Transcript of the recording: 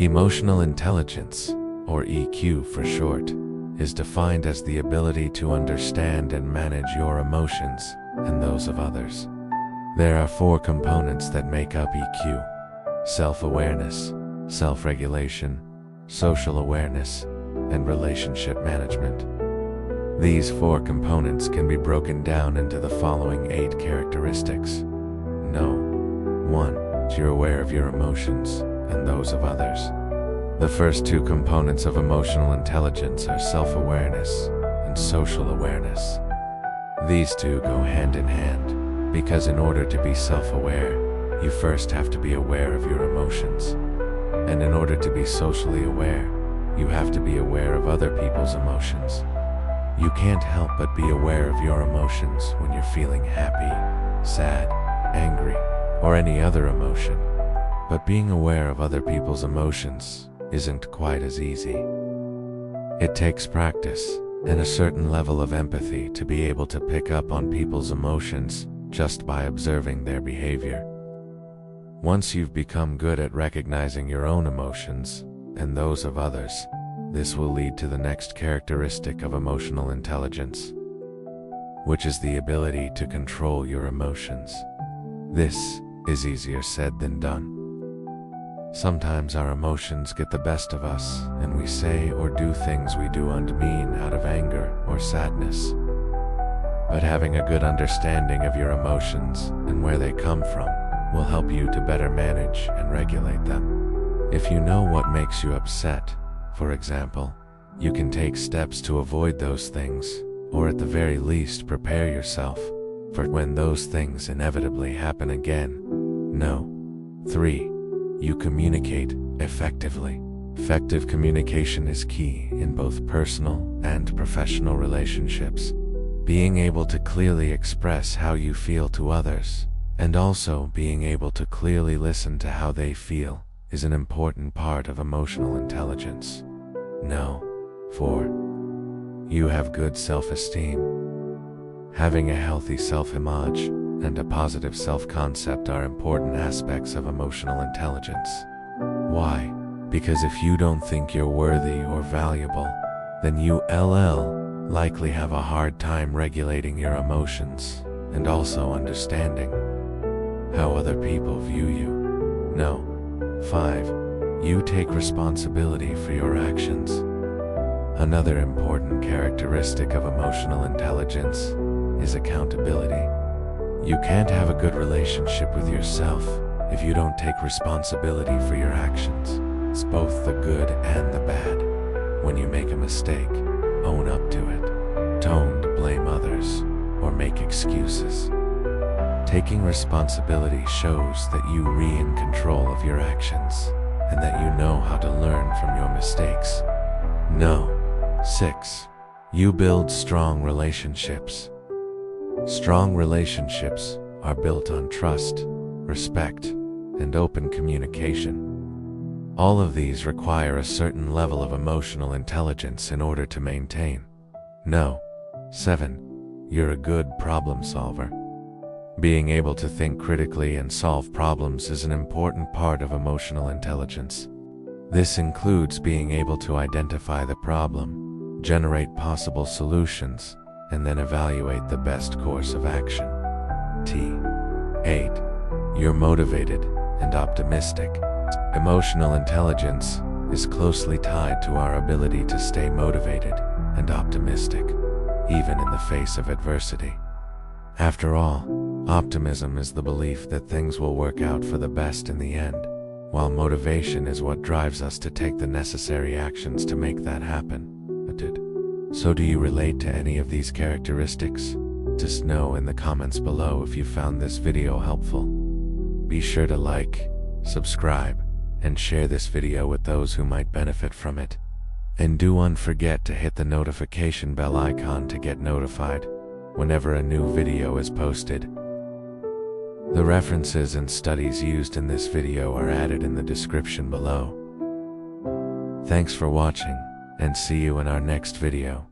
Emotional intelligence, or EQ for short, is defined as the ability to understand and manage your emotions and those of others. There are 4 components that make up EQ: self-awareness, self-regulation, social awareness, and relationship management. These 4 components can be broken down into the following 8 characteristics. 1. You're aware of your emotions and those of others. The first 2 components of emotional intelligence are self-awareness and social awareness. These 2 go hand in hand, because in order to be self-aware, you first have to be aware of your emotions. And in order to be socially aware, you have to be aware of other people's emotions. You can't help but be aware of your emotions when you're feeling happy, sad, angry, or any other emotion. But being aware of other people's emotions isn't quite as easy. It takes practice and a certain level of empathy to be able to pick up on people's emotions just by observing their behavior. Once you've become good at recognizing your own emotions and those of others, this will lead to the next characteristic of emotional intelligence, which is the ability to control your emotions. This is easier said than done. Sometimes our emotions get the best of us, and we say or do things we do unmean out of anger or sadness. But having a good understanding of your emotions and where they come from will help you to better manage and regulate them. If you know what makes you upset, for example, you can take steps to avoid those things, or at the very least prepare yourself for when those things inevitably happen again. 3. You communicate effectively. Effective communication is key in both personal and professional relationships. Being able to clearly express how you feel to others, and also being able to clearly listen to how they feel, is an important part of emotional intelligence. 4. You have good self-esteem. Having a healthy self-image and a positive self-concept are important aspects of emotional intelligence. Why? Because if you don't think you're worthy or valuable, then you likely have a hard time regulating your emotions and also understanding how other people view you. 5. You take responsibility for your actions. Another important characteristic of emotional intelligence is accountability. You can't have a good relationship with yourself if you don't take responsibility for your actions. It's both the good and the bad. When you make a mistake, own up to it. Don't blame others or make excuses. Taking responsibility shows that you are in control of your actions and that you know how to learn from your mistakes. 6. You build strong relationships. Strong relationships are built on trust, respect, and open communication. All of these require a certain level of emotional intelligence in order to maintain. 7. You're a good problem solver. Being able to think critically and solve problems is an important part of emotional intelligence. This includes being able to identify the problem, generate possible solutions, and then evaluate the best course of action. 8. You're motivated and optimistic. Emotional intelligence is closely tied to our ability to stay motivated and optimistic, even in the face of adversity. After all, optimism is the belief that things will work out for the best in the end, while motivation is what drives us to take the necessary actions to make that happen. So do you relate to any of these characteristics? Just know in the comments below if you found this video helpful. Be sure to like, subscribe, and share this video with those who might benefit from it. And don't forget to hit the notification bell icon to get notified whenever a new video is posted. The references and studies used in this video are added in the description below. Thanks for watching, and see you in our next video.